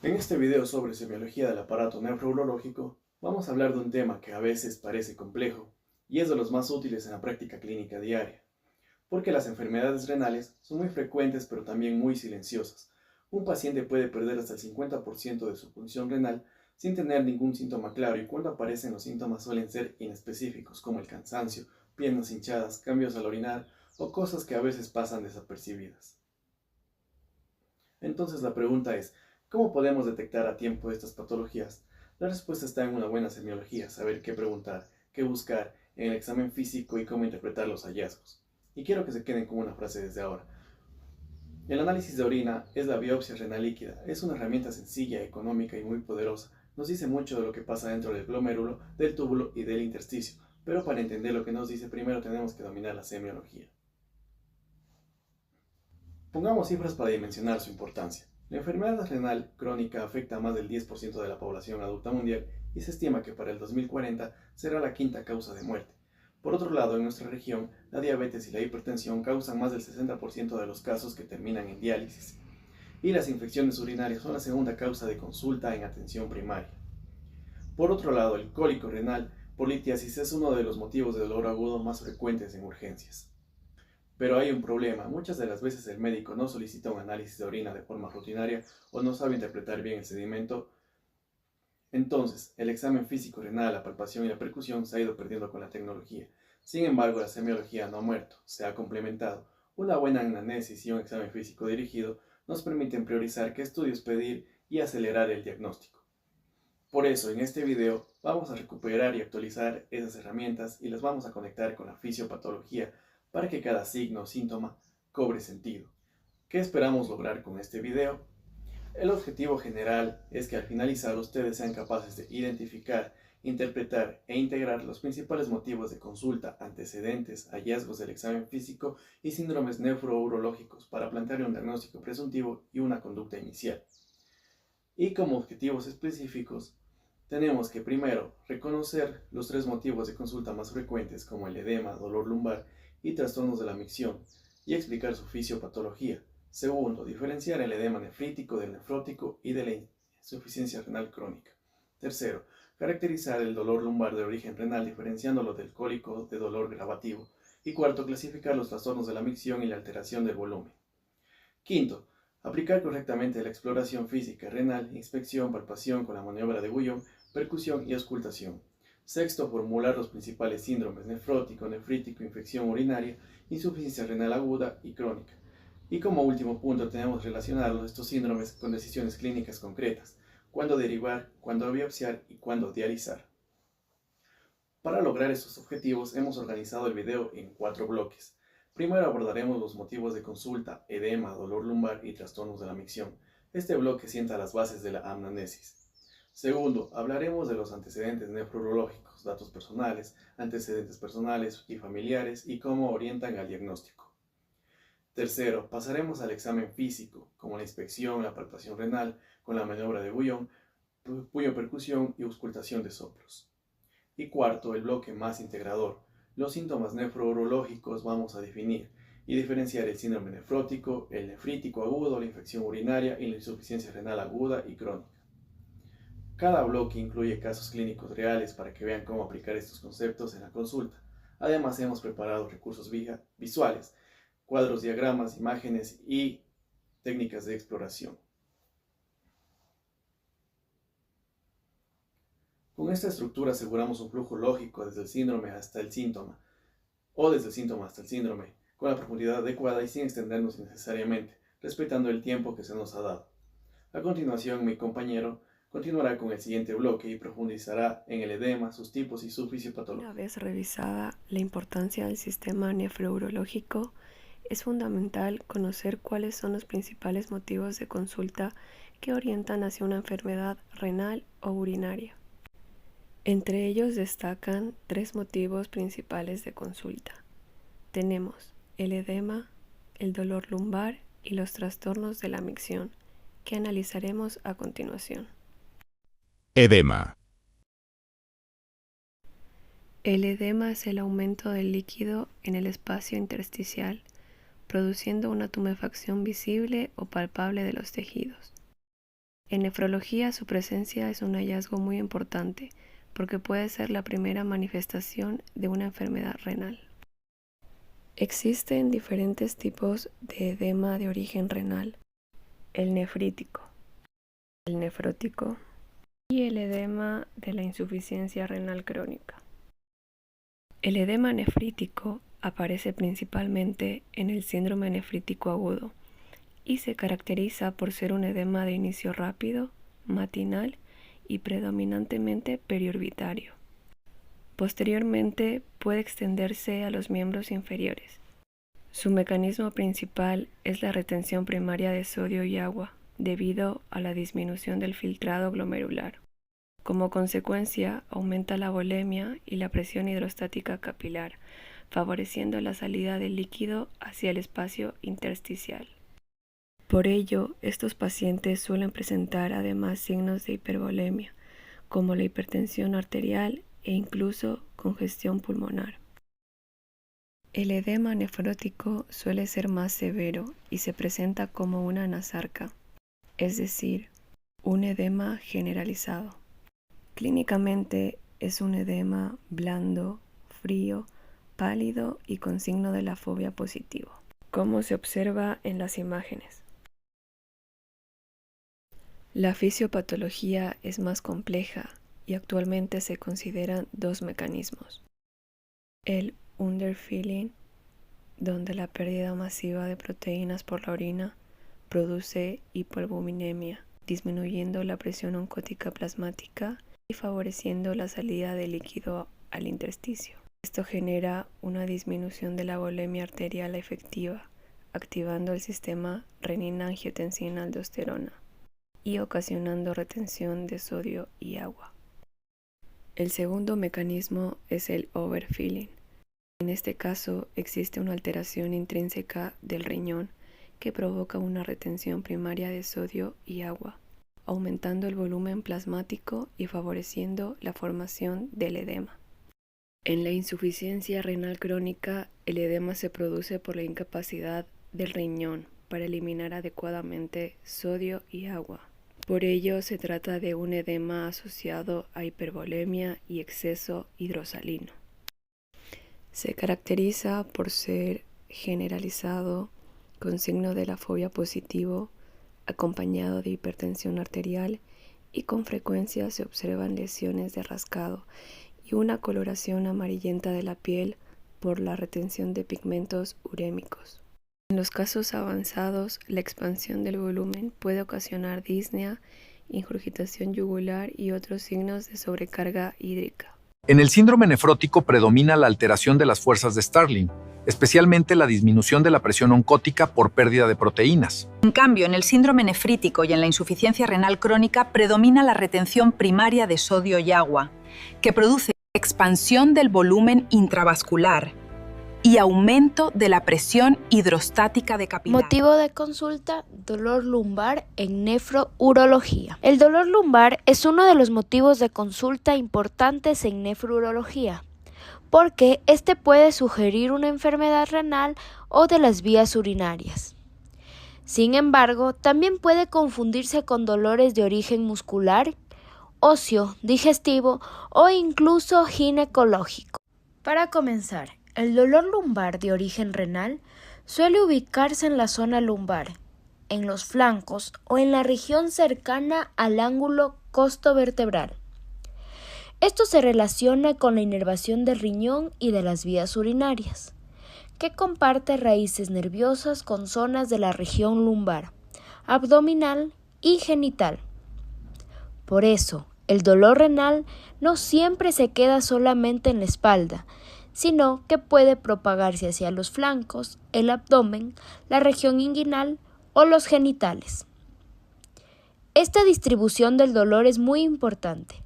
En este video sobre semiología del aparato nefrourológico, vamos a hablar de un tema que a veces parece complejo y es de los más útiles en la práctica clínica diaria, porque las enfermedades renales son muy frecuentes pero también muy silenciosas. Un paciente puede perder hasta el 50% de su función renal sin tener ningún síntoma claro, y cuando aparecen los síntomas suelen ser inespecíficos, como el cansancio, piernas hinchadas, cambios al orinar o cosas que a veces pasan desapercibidas. Entonces la pregunta es, ¿cómo podemos detectar a tiempo estas patologías? La respuesta está en una buena semiología, saber qué preguntar, qué buscar en el examen físico y cómo interpretar los hallazgos. Y quiero que se queden con una frase desde ahora. El análisis de orina es la biopsia renal líquida. Es una herramienta sencilla, económica y muy poderosa. Nos dice mucho de lo que pasa dentro del glomérulo, del túbulo y del intersticio. Pero para entender lo que nos dice, primero tenemos que dominar la semiología. Pongamos cifras para dimensionar su importancia. La enfermedad renal crónica afecta a más del 10% de la población adulta mundial y se estima que para el 2040 será la quinta causa de muerte. Por otro lado, en nuestra región, la diabetes y la hipertensión causan más del 60% de los casos que terminan en diálisis, y las infecciones urinarias son la segunda causa de consulta en atención primaria. Por otro lado, el cólico renal por litiasis es uno de los motivos de dolor agudo más frecuentes en urgencias. Pero hay un problema: muchas de las veces el médico no solicita un análisis de orina de forma rutinaria o no sabe interpretar bien el sedimento. Entonces, el examen físico renal, la palpación y la percusión se ha ido perdiendo con la tecnología. Sin embargo, la semiología no ha muerto, se ha complementado. Una buena anamnesis y un examen físico dirigido nos permiten priorizar qué estudios pedir y acelerar el diagnóstico. Por eso, en este video vamos a recuperar y actualizar esas herramientas y las vamos a conectar con la fisiopatología para que cada signo o síntoma cobre sentido. ¿Qué esperamos lograr con este video? El objetivo general es que al finalizar ustedes sean capaces de identificar, interpretar e integrar los principales motivos de consulta, antecedentes, hallazgos del examen físico y síndromes nefrourológicos para plantear un diagnóstico presuntivo y una conducta inicial. Y como objetivos específicos, tenemos que primero reconocer los tres motivos de consulta más frecuentes, como el edema, dolor lumbar y trastornos de la micción, y explicar su fisiopatología. Segundo, diferenciar el edema nefrítico del nefrótico y de la insuficiencia renal crónica. Tercero, caracterizar el dolor lumbar de origen renal diferenciándolo del cólico de dolor gravativo. Y cuarto, clasificar los trastornos de la micción y la alteración del volumen. Quinto, aplicar correctamente la exploración física renal, inspección, palpación con la maniobra de Guyon, percusión y auscultación. Sexto, formular los principales síndromes nefrótico, nefrítico, infección urinaria, insuficiencia renal aguda y crónica. Y como último punto, tenemos que relacionar estos síndromes con decisiones clínicas concretas: cuándo derivar, cuándo biopsiar y cuándo dializar. Para lograr estos objetivos hemos organizado el video en 4 bloques. Primero abordaremos los motivos de consulta, edema, dolor lumbar y trastornos de la micción. Este bloque sienta las bases de la anamnesis. Segundo, hablaremos de los antecedentes nefrológicos, datos personales, antecedentes personales y familiares y cómo orientan al diagnóstico. Tercero, pasaremos al examen físico, como la inspección, la palpación renal, con la maniobra de Guyon, puño percusión y auscultación de soplos. Y cuarto, el bloque más integrador: los síntomas nefrourológicos vamos a definir y diferenciar el síndrome nefrótico, el nefrítico agudo, la infección urinaria y la insuficiencia renal aguda y crónica. Cada bloque incluye casos clínicos reales para que vean cómo aplicar estos conceptos en la consulta. Además, hemos preparado recursos visuales, cuadros, diagramas, imágenes y técnicas de exploración. Con esta estructura aseguramos un flujo lógico desde el síndrome hasta el síntoma, o desde el síntoma hasta el síndrome, con la profundidad adecuada y sin extendernos innecesariamente, respetando el tiempo que se nos ha dado. A continuación, mi compañero continuará con el siguiente bloque y profundizará en el edema, sus tipos y su Una fisiopatología. vez revisada la importancia del sistema nefrourológico, es fundamental conocer cuáles son los principales motivos de consulta que orientan hacia una enfermedad renal o urinaria. Entre ellos destacan 3 motivos principales de consulta. Tenemos el edema, el dolor lumbar y los trastornos de la micción, que analizaremos a continuación. Edema. El edema es el aumento del líquido en el espacio intersticial, produciendo una tumefacción visible o palpable de los tejidos. En nefrología su presencia es un hallazgo muy importante porque puede ser la primera manifestación de una enfermedad renal. Existen diferentes tipos de edema de origen renal: el nefrítico, el nefrótico y el edema de la insuficiencia renal crónica. El edema nefrítico aparece principalmente en el síndrome nefrítico agudo y se caracteriza por ser un edema de inicio rápido, matinal y predominantemente periorbitario. Posteriormente puede extenderse a los miembros inferiores. Su mecanismo principal es la retención primaria de sodio y agua, debido a la disminución del filtrado glomerular. Como consecuencia, aumenta la volemia y la presión hidrostática capilar, favoreciendo la salida del líquido hacia el espacio intersticial. Por ello, estos pacientes suelen presentar además signos de hipervolemia, como la hipertensión arterial e incluso congestión pulmonar. El edema nefrótico suele ser más severo y se presenta como una anasarca, es decir, un edema generalizado. Clínicamente es un edema blando, frío, pálido y con signo de la fobia positivo, como se observa en las imágenes. La fisiopatología es más compleja y actualmente se consideran dos mecanismos: el underfilling, donde la pérdida masiva de proteínas por la orina produce hipoalbuminemia, disminuyendo la presión oncótica plasmática y favoreciendo la salida de líquido al intersticio. Esto genera una disminución de la volemia arterial efectiva, activando el sistema renina-angiotensina-aldosterona y ocasionando retención de sodio y agua. El segundo mecanismo es el overfilling. En este caso existe una alteración intrínseca del riñón que provoca una retención primaria de sodio y agua, aumentando el volumen plasmático y favoreciendo la formación del edema. En la insuficiencia renal crónica, el edema se produce por la incapacidad del riñón para eliminar adecuadamente sodio y agua. Por ello, se trata de un edema asociado a hipervolemia y exceso hidrosalino. Se caracteriza por ser generalizado, con signo de la fobia positivo, acompañado de hipertensión arterial, y con frecuencia se observan lesiones de rascado y una coloración amarillenta de la piel por la retención de pigmentos urémicos. En los casos avanzados, la expansión del volumen puede ocasionar disnea, ingurgitación yugular y otros signos de sobrecarga hídrica. En el síndrome nefrótico predomina la alteración de las fuerzas de Starling, especialmente la disminución de la presión oncótica por pérdida de proteínas. En cambio, en el síndrome nefrítico y en la insuficiencia renal crónica predomina la retención primaria de sodio y agua, que produce expansión del volumen intravascular y aumento de la presión hidrostática de capilar. Motivo de consulta: dolor lumbar en nefrourología. El dolor lumbar es uno de los motivos de consulta importantes en nefrourología, porque este puede sugerir una enfermedad renal o de las vías urinarias. Sin embargo, también puede confundirse con dolores de origen muscular, óseo, digestivo o incluso ginecológico. Para comenzar, el dolor lumbar de origen renal suele ubicarse en la zona lumbar, en los flancos o en la región cercana al ángulo costovertebral. Esto se relaciona con la inervación del riñón y de las vías urinarias, que comparte raíces nerviosas con zonas de la región lumbar, abdominal y genital. Por eso, el dolor renal no siempre se queda solamente en la espalda, sino que puede propagarse hacia los flancos, el abdomen, la región inguinal o los genitales. Esta distribución del dolor es muy importante.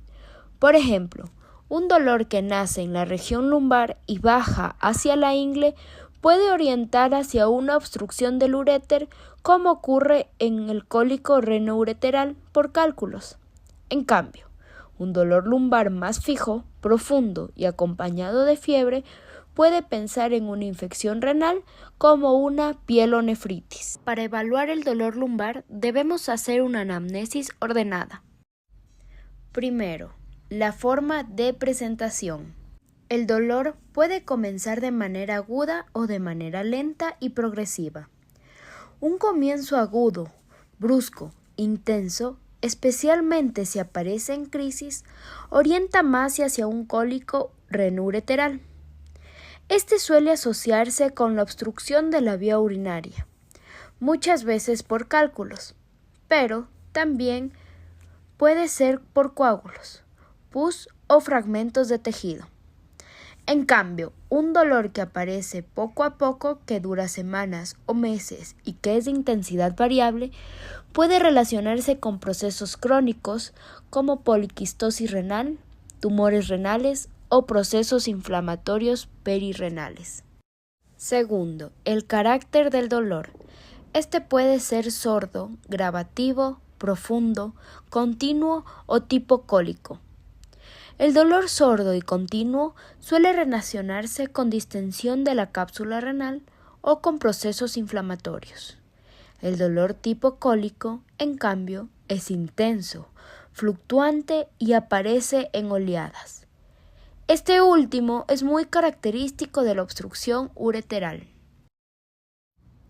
Por ejemplo, un dolor que nace en la región lumbar y baja hacia la ingle puede orientar hacia una obstrucción del uréter, como ocurre en el cólico renoureteral por cálculos. En cambio, un dolor lumbar más fijo, profundo y acompañado de fiebre puede pensar en una infección renal como una pielonefritis. Para evaluar el dolor lumbar debemos hacer una anamnesis ordenada. Primero, la forma de presentación. El dolor puede comenzar de manera aguda o de manera lenta y progresiva. Un comienzo agudo, brusco, intenso, especialmente si aparece en crisis, orienta más hacia un cólico renoureteral. Este suele asociarse con la obstrucción de la vía urinaria, muchas veces por cálculos, pero también puede ser por coágulos, pus o fragmentos de tejido. En cambio, un dolor que aparece poco a poco, que dura semanas o meses y que es de intensidad variable, puede relacionarse con procesos crónicos como poliquistosis renal, tumores renales o procesos inflamatorios perirrenales. Segundo, el carácter del dolor. Este puede ser sordo, gravativo, profundo, continuo o tipo cólico. El dolor sordo y continuo suele relacionarse con distensión de la cápsula renal o con procesos inflamatorios. El dolor tipo cólico, en cambio, es intenso, fluctuante y aparece en oleadas. Este último es muy característico de la obstrucción ureteral.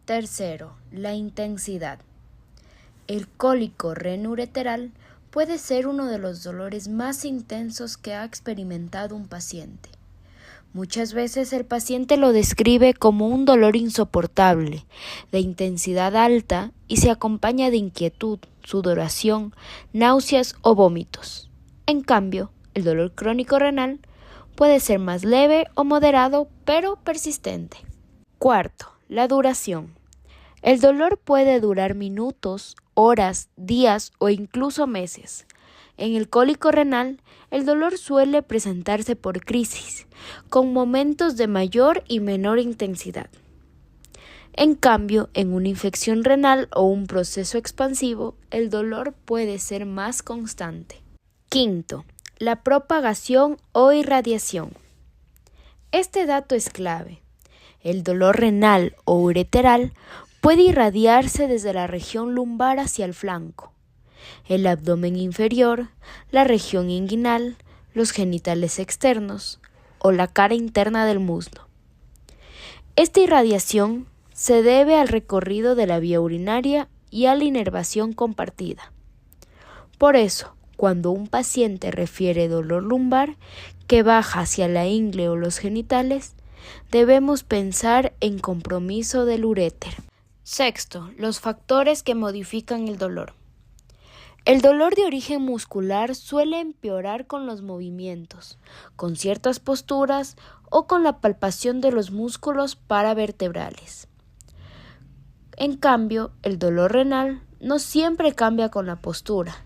Tercero, la intensidad. El cólico renoureteral puede ser uno de los dolores más intensos que ha experimentado un paciente. Muchas veces el paciente lo describe como un dolor insoportable, de intensidad alta y se acompaña de inquietud, sudoración, náuseas o vómitos. En cambio, el dolor crónico renal puede ser más leve o moderado, pero persistente. Cuarto, la duración. El dolor puede durar minutos, horas, días o incluso meses. En el cólico renal, el dolor suele presentarse por crisis, con momentos de mayor y menor intensidad. En cambio, en una infección renal o un proceso expansivo, el dolor puede ser más constante. Quinto, la propagación o irradiación. Este dato es clave. El dolor renal o ureteral puede irradiarse desde la región lumbar hacia el flanco, el abdomen inferior, la región inguinal, los genitales externos o la cara interna del muslo. Esta irradiación se debe al recorrido de la vía urinaria y a la inervación compartida. Por eso, cuando un paciente refiere dolor lumbar que baja hacia la ingle o los genitales, debemos pensar en compromiso del uréter. Sexto, los factores que modifican el dolor. El dolor de origen muscular suele empeorar con los movimientos, con ciertas posturas o con la palpación de los músculos paravertebrales. En cambio, el dolor renal no siempre cambia con la postura.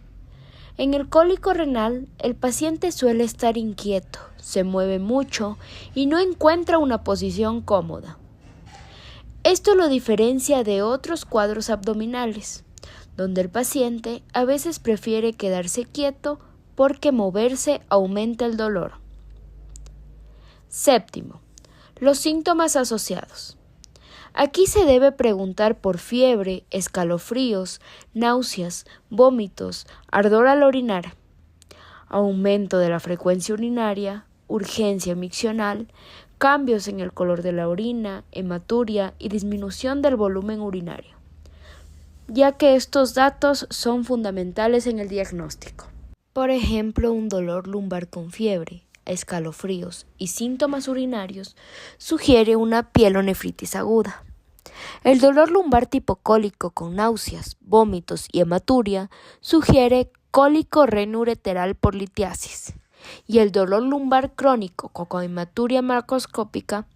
En el cólico renal, el paciente suele estar inquieto, se mueve mucho y no encuentra una posición cómoda. Esto lo diferencia de otros cuadros abdominales, donde el paciente a veces prefiere quedarse quieto porque moverse aumenta el dolor. Séptimo, los síntomas asociados. Aquí se debe preguntar por fiebre, escalofríos, náuseas, vómitos, ardor al orinar, aumento de la frecuencia urinaria, urgencia miccional, cambios en el color de la orina, hematuria y disminución del volumen urinario, ya que estos datos son fundamentales en el diagnóstico. Por ejemplo, un dolor lumbar con fiebre, escalofríos y síntomas urinarios sugiere una pielonefritis aguda. El dolor lumbar tipo cólico con náuseas, vómitos y hematuria sugiere cólico renoureteral por litiasis. Y el dolor lumbar crónico con hematuria macroscópica,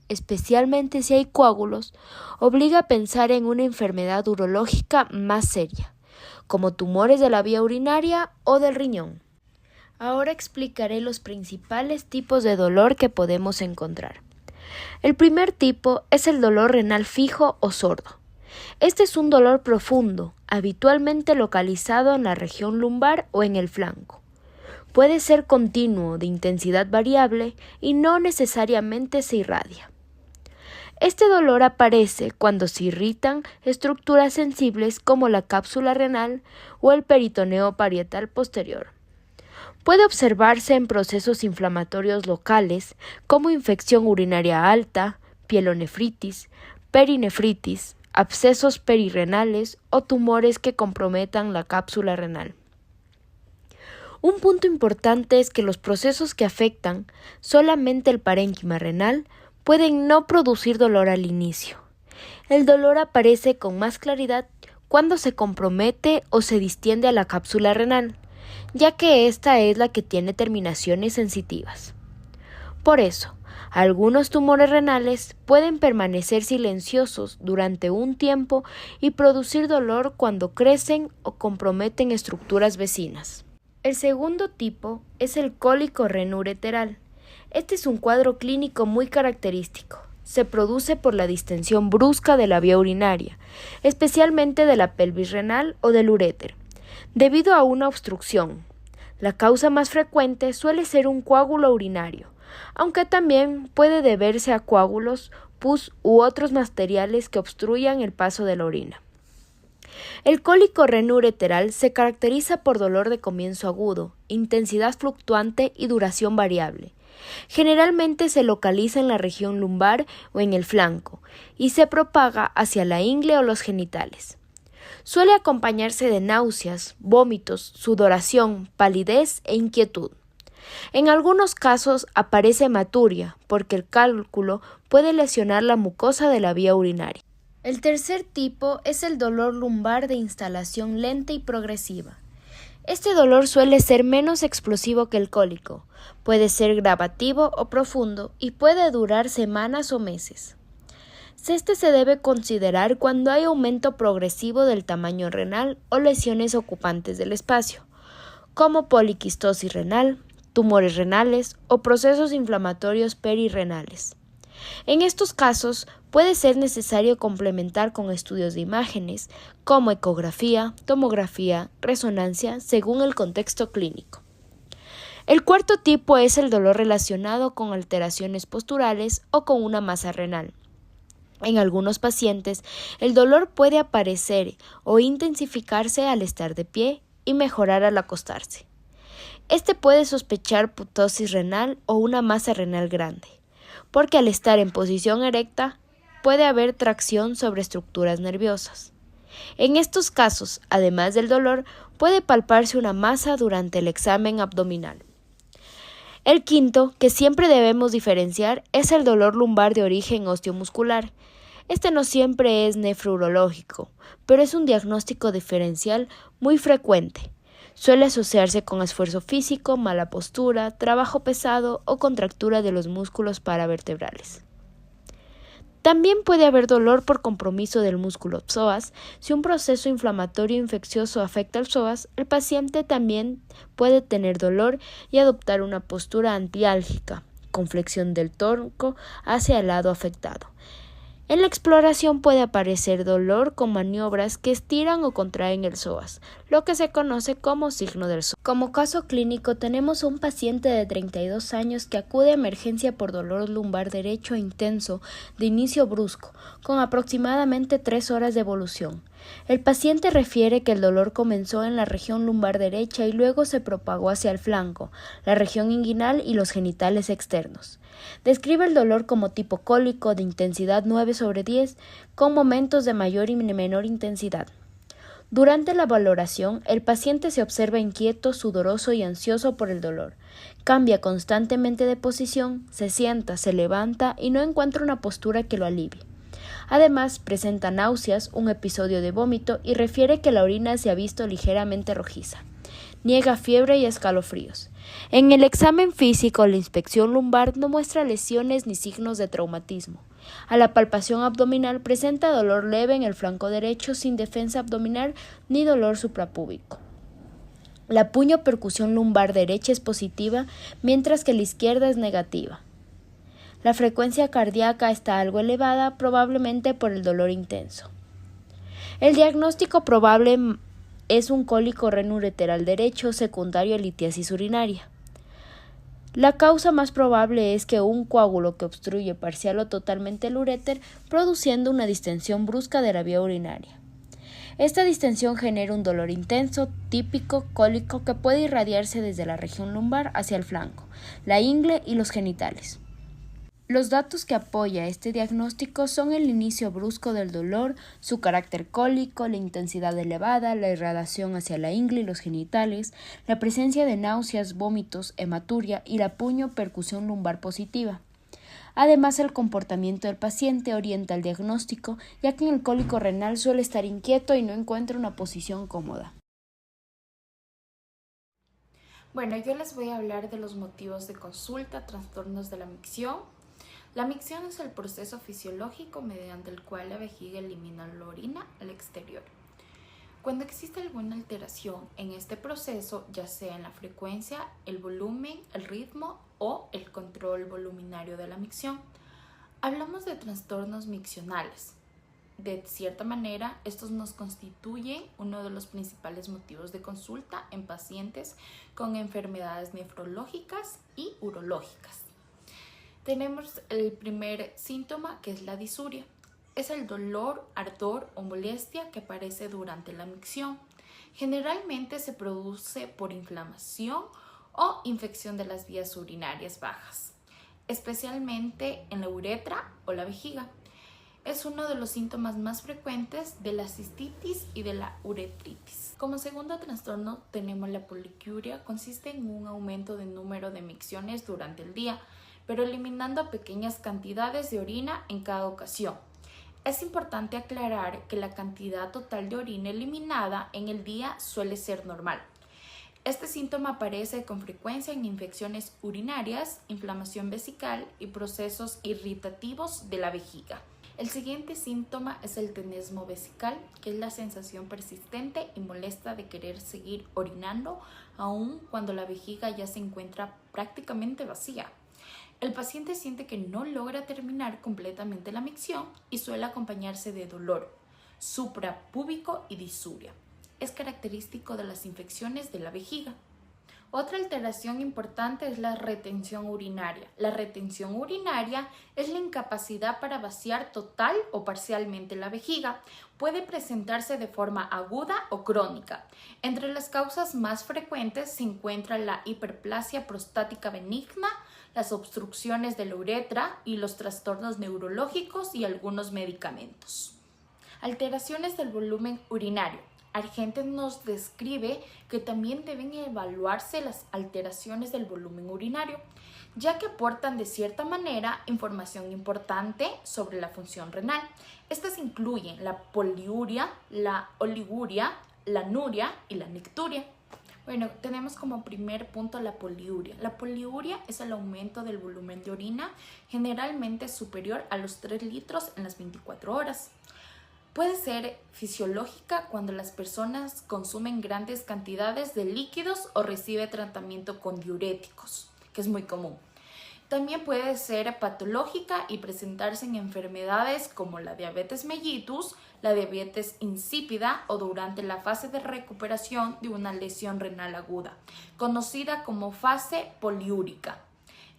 especialmente si hay coágulos, obliga a pensar en una enfermedad urológica más seria, como tumores de la vía urinaria o del riñón. Ahora explicaré los principales tipos de dolor que podemos encontrar. El primer tipo es el dolor renal fijo o sordo. Este es un dolor profundo, habitualmente localizado en la región lumbar o en el flanco. Puede ser continuo, de intensidad variable y no necesariamente se irradia. Este dolor aparece cuando se irritan estructuras sensibles como la cápsula renal o el peritoneo parietal posterior. Puede observarse en procesos inflamatorios locales como infección urinaria alta, pielonefritis, perinefritis, abscesos perirrenales o tumores que comprometan la cápsula renal. Un punto importante es que los procesos que afectan solamente el parénquima renal pueden no producir dolor al inicio. El dolor aparece con más claridad cuando se compromete o se distiende a la cápsula renal, ya que esta es la que tiene terminaciones sensitivas. Por eso, algunos tumores renales pueden permanecer silenciosos durante un tiempo y producir dolor cuando crecen o comprometen estructuras vecinas. El segundo tipo es el cólico renureteral. Este es un cuadro clínico muy característico. Se produce por la distensión brusca de la vía urinaria, especialmente de la pelvis renal o del uréter, debido a una obstrucción. La causa más frecuente suele ser un coágulo urinario, aunque también puede deberse a coágulos, pus u otros materiales que obstruyan el paso de la orina. El cólico renureteral se caracteriza por dolor de comienzo agudo, intensidad fluctuante y duración variable. Generalmente se localiza en la región lumbar o en el flanco y se propaga hacia la ingle o los genitales. Suele acompañarse de náuseas, vómitos, sudoración, palidez e inquietud. En algunos casos aparece hematuria, porque el cálculo puede lesionar la mucosa de la vía urinaria. El tercer tipo es el dolor lumbar de instalación lenta y progresiva. Este dolor suele ser menos explosivo que el cólico, puede ser gravativo o profundo y puede durar semanas o meses. Este se debe considerar cuando hay aumento progresivo del tamaño renal o lesiones ocupantes del espacio, como poliquistosis renal, tumores renales o procesos inflamatorios perirrenales. En estos casos puede ser necesario complementar con estudios de imágenes como ecografía, tomografía, resonancia, según el contexto clínico. El cuarto tipo es el dolor relacionado con alteraciones posturales o con una masa renal. En algunos pacientes, el dolor puede aparecer o intensificarse al estar de pie y mejorar al acostarse. Este puede sospechar ptosis renal o una masa renal grande, porque al estar en posición erecta puede haber tracción sobre estructuras nerviosas. En estos casos, además del dolor, puede palparse una masa durante el examen abdominal. El quinto, que siempre debemos diferenciar, es el dolor lumbar de origen osteomuscular. Este no siempre es nefrourológico, pero es un diagnóstico diferencial muy frecuente. Suele asociarse con esfuerzo físico, mala postura, trabajo pesado o contractura de los músculos paravertebrales. También puede haber dolor por compromiso del músculo psoas. Si un proceso inflamatorio infeccioso afecta al psoas, el paciente también puede tener dolor y adoptar una postura antiálgica, con flexión del tronco hacia el lado afectado. En la exploración puede aparecer dolor con maniobras que estiran o contraen el psoas, lo que se conoce como signo del psoas. Como caso clínico tenemos un paciente de 32 años que acude a emergencia por dolor lumbar derecho intenso de inicio brusco, con aproximadamente 3 horas de evolución. El paciente refiere que el dolor comenzó en la región lumbar derecha y luego se propagó hacia el flanco, la región inguinal y los genitales externos. Describe el dolor como tipo cólico de intensidad 9/10, con momentos de mayor y menor intensidad. Durante la valoración, el paciente se observa inquieto, sudoroso y ansioso por el dolor. Cambia constantemente de posición, se sienta, se levanta y no encuentra una postura que lo alivie. Además, presenta náuseas, un episodio de vómito y refiere que la orina se ha visto ligeramente rojiza. Niega fiebre y escalofríos. En el examen físico, la inspección lumbar no muestra lesiones ni signos de traumatismo. A la palpación abdominal presenta dolor leve en el flanco derecho sin defensa abdominal ni dolor suprapúbico. La puño-percusión lumbar derecha es positiva, mientras que la izquierda es negativa. La frecuencia cardíaca está algo elevada, probablemente por el dolor intenso. El diagnóstico probable es un cólico renureteral derecho secundario a litiasis urinaria. La causa más probable es que un coágulo que obstruye parcial o totalmente el uréter, produciendo una distensión brusca de la vía urinaria. Esta distensión genera un dolor intenso, típico, cólico, que puede irradiarse desde la región lumbar hacia el flanco, la ingle y los genitales. Los datos que apoya este diagnóstico son el inicio brusco del dolor, su carácter cólico, la intensidad elevada, la irradiación hacia la ingle y los genitales, la presencia de náuseas, vómitos, hematuria y la puño-percusión lumbar positiva. Además, el comportamiento del paciente orienta el diagnóstico, ya que en el cólico renal suele estar inquieto y no encuentra una posición cómoda. Bueno, yo les voy a hablar de los motivos de consulta, trastornos de la micción. La micción es el proceso fisiológico mediante el cual la vejiga elimina la orina al exterior. Cuando existe alguna alteración en este proceso, ya sea en la frecuencia, el volumen, el ritmo o el control voluminario de la micción, hablamos de trastornos miccionales. De cierta manera, estos nos constituyen uno de los principales motivos de consulta en pacientes con enfermedades nefrológicas y urológicas. Tenemos el primer síntoma, que es la disuria. Es el dolor, ardor o molestia que aparece durante la micción. Generalmente se produce por inflamación o infección de las vías urinarias bajas, especialmente en la uretra o la vejiga. Es uno de los síntomas más frecuentes de la cistitis y de la uretritis. Como segundo trastorno tenemos la poliuria. Consiste en un aumento del número de micciones durante el día, pero eliminando pequeñas cantidades de orina en cada ocasión. Es importante aclarar que la cantidad total de orina eliminada en el día suele ser normal. Este síntoma aparece con frecuencia en infecciones urinarias, inflamación vesical y procesos irritativos de la vejiga. El siguiente síntoma es el tenesmo vesical, que es la sensación persistente y molesta de querer seguir orinando, aun cuando la vejiga ya se encuentra prácticamente vacía. El paciente siente que no logra terminar completamente la micción y suele acompañarse de dolor suprapúbico y disuria. Es característico de las infecciones de la vejiga. Otra alteración importante es la retención urinaria. La retención urinaria es la incapacidad para vaciar total o parcialmente la vejiga. Puede presentarse de forma aguda o crónica. Entre las causas más frecuentes se encuentra la hiperplasia prostática benigna, las obstrucciones de la uretra y los trastornos neurológicos y algunos medicamentos. Alteraciones del volumen urinario. Argentes nos describe que también deben evaluarse las alteraciones del volumen urinario, ya que aportan de cierta manera información importante sobre la función renal. Estas incluyen la poliuria, la oliguria, la anuria y la nicturia. Bueno, tenemos como primer punto la poliuria. La poliuria es el aumento del volumen de orina, generalmente superior a los 3 litros en las 24 horas. Puede ser fisiológica cuando las personas consumen grandes cantidades de líquidos o reciben tratamiento con diuréticos, que es muy común. También puede ser patológica y presentarse en enfermedades como la diabetes mellitus, la diabetes insípida o durante la fase de recuperación de una lesión renal aguda, conocida como fase poliúrica.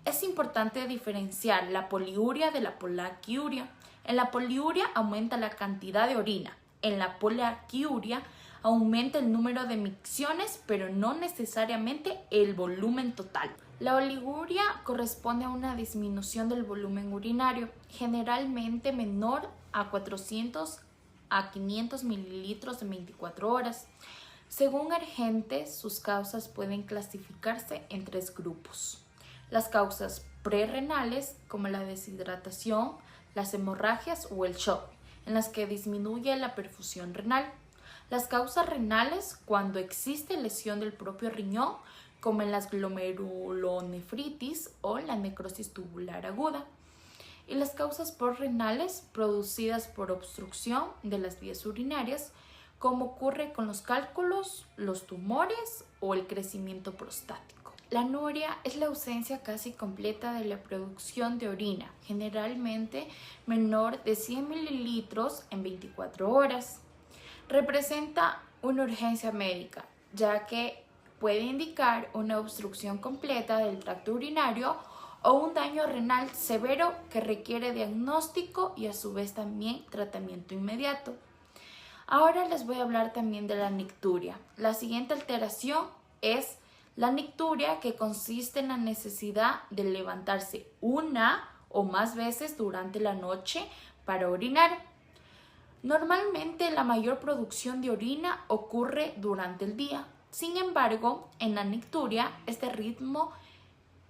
Es importante diferenciar la poliuria de la polaquiuria. En la poliuria aumenta la cantidad de orina. En la polaquiuria aumenta el número de micciones, pero no necesariamente el volumen total. La oliguria corresponde a una disminución del volumen urinario, generalmente menor a 400 a 500 mililitros en 24 horas. Según Argentes, sus causas pueden clasificarse en 3 grupos. Las causas prerrenales, como la deshidratación, las hemorragias o el shock, en las que disminuye la perfusión renal. Las causas renales, cuando existe lesión del propio riñón, como en las glomerulonefritis o la necrosis tubular aguda. Y las causas postrenales, producidas por obstrucción de las vías urinarias, como ocurre con los cálculos, los tumores o el crecimiento prostático. La anuria es la ausencia casi completa de la producción de orina, generalmente menor de 100 mililitros en 24 horas. Representa una urgencia médica, ya que puede indicar una obstrucción completa del tracto urinario o un daño renal severo que requiere diagnóstico y a su vez también tratamiento inmediato. Ahora les voy a hablar también de la nicturia. La siguiente alteración es la nicturia, que consiste en la necesidad de levantarse una o más veces durante la noche para orinar. Normalmente la mayor producción de orina ocurre durante el día. Sin embargo, en la nicturia este ritmo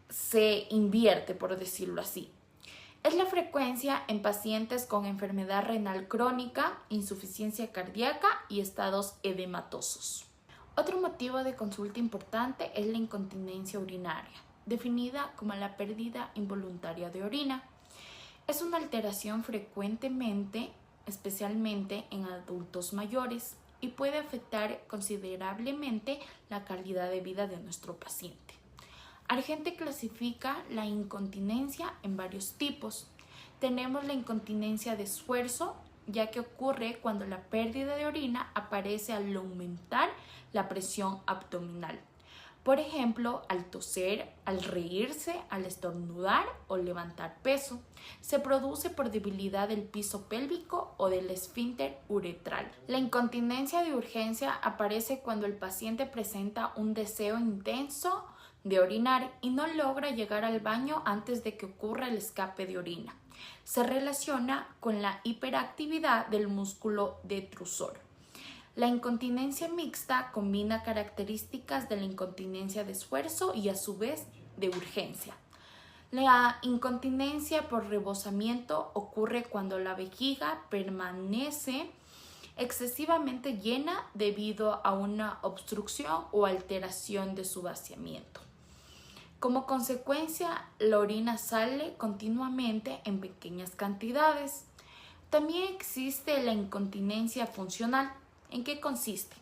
se invierte, por decirlo así. Es la frecuencia en pacientes con enfermedad renal crónica, insuficiencia cardíaca y estados edematosos. Otro motivo de consulta importante es la incontinencia urinaria, definida como la pérdida involuntaria de orina. Es una alteración frecuentemente, especialmente en adultos mayores, y puede afectar considerablemente la calidad de vida de nuestro paciente. Argente clasifica la incontinencia en varios tipos. Tenemos la incontinencia de esfuerzo, ya que ocurre cuando la pérdida de orina aparece al aumentar la presión abdominal. Por ejemplo, al toser, al reírse, al estornudar o levantar peso. Se produce por debilidad del piso pélvico o del esfínter uretral. La incontinencia de urgencia aparece cuando el paciente presenta un deseo intenso de orinar y no logra llegar al baño antes de que ocurra el escape de orina. Se relaciona con la hiperactividad del músculo detrusor. La incontinencia mixta combina características de la incontinencia de esfuerzo y a su vez de urgencia. La incontinencia por rebosamiento ocurre cuando la vejiga permanece excesivamente llena debido a una obstrucción o alteración de su vaciamiento. Como consecuencia, la orina sale continuamente en pequeñas cantidades. También existe la incontinencia funcional. ¿En qué consiste?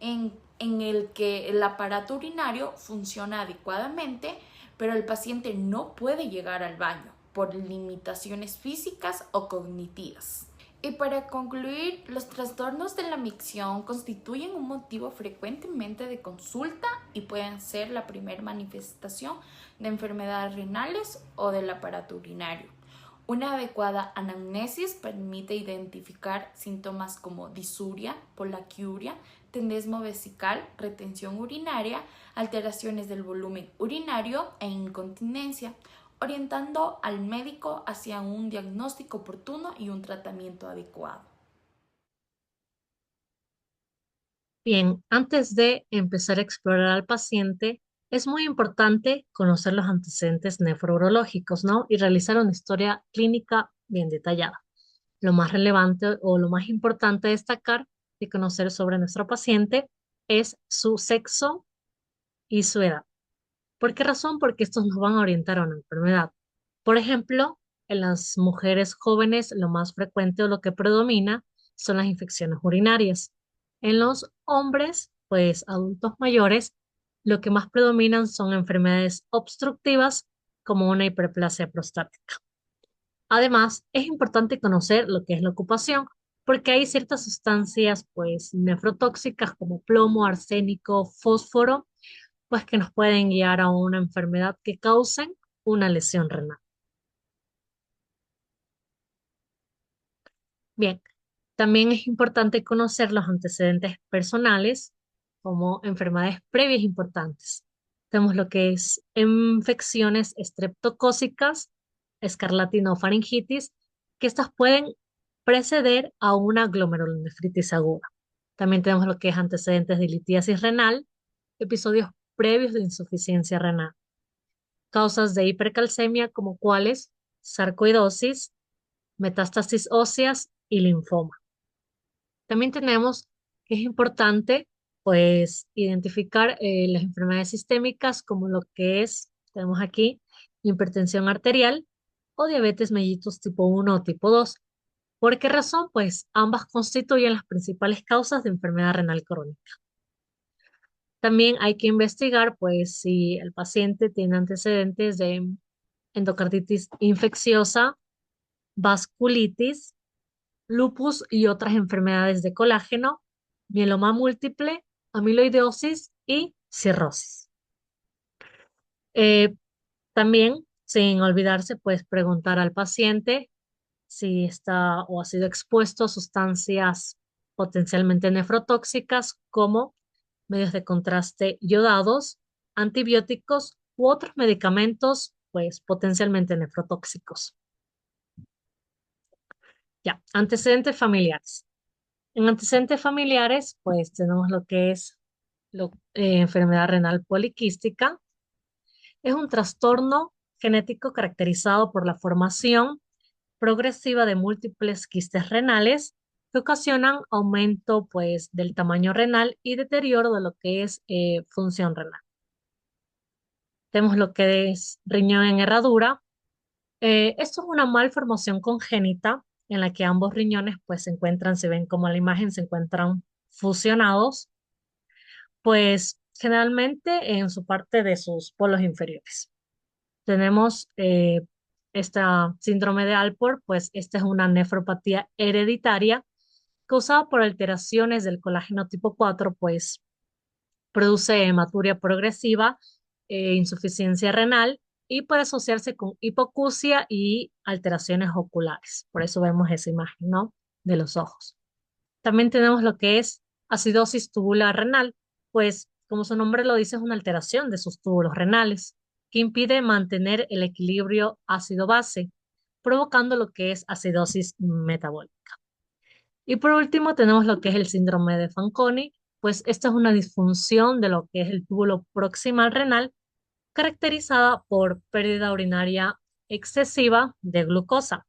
En el que el aparato urinario funciona adecuadamente, pero el paciente no puede llegar al baño por limitaciones físicas o cognitivas. Y para concluir, los trastornos de la micción constituyen un motivo frecuentemente de consulta y pueden ser la primera manifestación de enfermedades renales o del aparato urinario. Una adecuada anamnesis permite identificar síntomas como disuria, polaquiuria, tenesmo vesical, retención urinaria, alteraciones del volumen urinario e incontinencia, orientando al médico hacia un diagnóstico oportuno y un tratamiento adecuado. Bien, antes de empezar a explorar al paciente, es muy importante conocer los antecedentes nefrourológicos, ¿no? Y realizar una historia clínica bien detallada. Lo más relevante o lo más importante a destacar y conocer sobre nuestro paciente es su sexo y su edad. ¿Por qué razón? Porque estos nos van a orientar a una enfermedad. Por ejemplo, en las mujeres jóvenes lo más frecuente o lo que predomina son las infecciones urinarias. En los hombres, pues adultos mayores, lo que más predominan son enfermedades obstructivas como una hiperplasia prostática. Además, es importante conocer lo que es la ocupación, porque hay ciertas sustancias pues nefrotóxicas como plomo, arsénico, fósforo, pues que nos pueden guiar a una enfermedad que causen una lesión renal. Bien, también es importante conocer los antecedentes personales como enfermedades previas importantes. Tenemos lo que es infecciones estreptocócicas, escarlatinofaringitis, que estas pueden preceder a una glomerulonefritis aguda. También tenemos lo que es antecedentes de litiasis renal, episodios previos de insuficiencia renal, causas de hipercalcemia como cuáles sarcoidosis, metástasis óseas y linfoma. También tenemos que es importante pues identificar las enfermedades sistémicas como lo que es, tenemos aquí, hipertensión arterial o diabetes mellitus tipo 1 o tipo 2. ¿Por qué razón? Pues ambas constituyen las principales causas de enfermedad renal crónica. También hay que investigar pues si el paciente tiene antecedentes de endocarditis infecciosa, vasculitis, lupus y otras enfermedades de colágeno, mieloma múltiple, amiloidosis y cirrosis. También, sin olvidarse, pues preguntar al paciente si está o ha sido expuesto a sustancias potencialmente nefrotóxicas como medios de contraste yodados, antibióticos u otros medicamentos, pues potencialmente nefrotóxicos. Ya, antecedentes familiares. En antecedentes familiares, pues tenemos lo que es enfermedad renal poliquística. Es un trastorno genético caracterizado por la formación progresiva de múltiples quistes renales que ocasionan aumento pues, del tamaño renal y deterioro de lo que es función renal. Tenemos lo que es riñón en herradura. Esto es una malformación congénita en la que ambos riñones pues, se encuentran, se ven como en la imagen, se encuentran fusionados, pues generalmente en su parte de sus polos inferiores. Tenemos esta síndrome de Alport, pues esta es una nefropatía hereditaria causada por alteraciones del colágeno tipo 4, pues produce hematuria progresiva, insuficiencia renal y puede asociarse con hipoacusia y alteraciones oculares. Por eso vemos esa imagen, ¿no? De los ojos. También tenemos lo que es acidosis tubular renal, pues como su nombre lo dice, es una alteración de sus túbulos renales que impide mantener el equilibrio ácido-base, provocando lo que es acidosis metabólica. Y por último tenemos lo que es el síndrome de Fanconi, pues esta es una disfunción de lo que es el túbulo proximal renal caracterizada por pérdida urinaria excesiva de glucosa,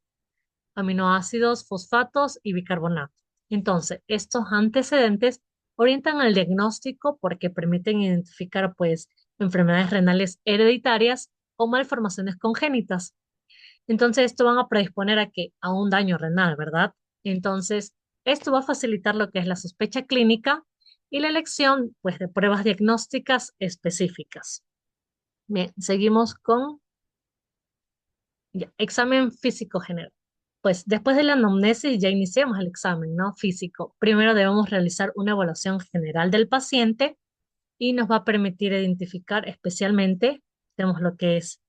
aminoácidos, fosfatos y bicarbonato. Entonces, estos antecedentes orientan al diagnóstico porque permiten identificar, pues, enfermedades renales hereditarias o malformaciones congénitas. Entonces, esto van a predisponer a un daño renal, ¿verdad? Entonces, esto va a facilitar lo que es la sospecha clínica y la elección, pues, de pruebas diagnósticas específicas. Bien, seguimos con examen físico general. Pues después de la anamnesis ya iniciamos el examen, ¿no? Físico. Primero debemos realizar una evaluación general del paciente y nos va a permitir identificar especialmente, tenemos lo que es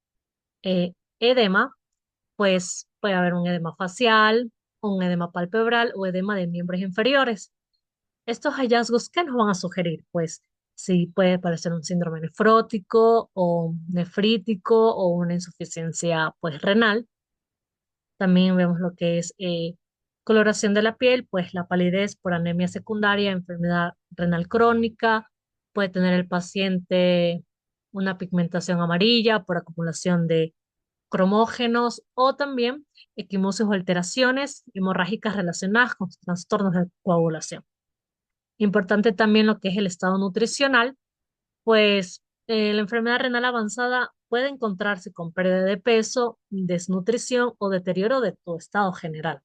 edema, pues puede haber un edema facial, un edema palpebral o edema de miembros inferiores. Estos hallazgos, ¿qué nos van a sugerir? Pues si puede parecer un síndrome nefrótico o nefrítico o una insuficiencia pues renal. También vemos lo que es coloración de la piel, pues la palidez por anemia secundaria, enfermedad renal crónica, puede tener el paciente una pigmentación amarilla por acumulación de cromógenos o también equimosis o alteraciones hemorrágicas relacionadas con trastornos de coagulación. Importante también lo que es el estado nutricional, pues la enfermedad renal avanzada puede encontrarse con pérdida de peso, desnutrición o deterioro de tu estado general.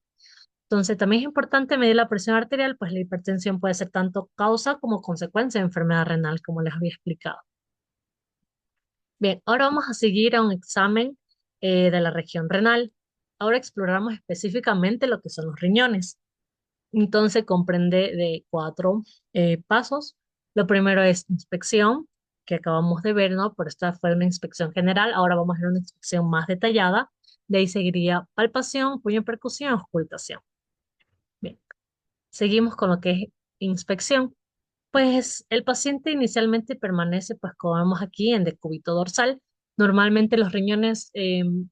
Entonces, también es importante medir la presión arterial, pues la hipertensión puede ser tanto causa como consecuencia de enfermedad renal, como les había explicado. Bien, ahora vamos a seguir a un examen de la región renal. Ahora exploramos específicamente lo que son los riñones. Entonces, comprende de 4 pasos. Lo primero es inspección, que acabamos de ver, ¿no? Pero esta fue una inspección general. Ahora vamos a ver una inspección más detallada. De ahí seguiría palpación, puño percusión, ocultación. Bien, seguimos con lo que es inspección. Pues el paciente inicialmente permanece, pues como vemos aquí, en decúbito dorsal. Normalmente los riñones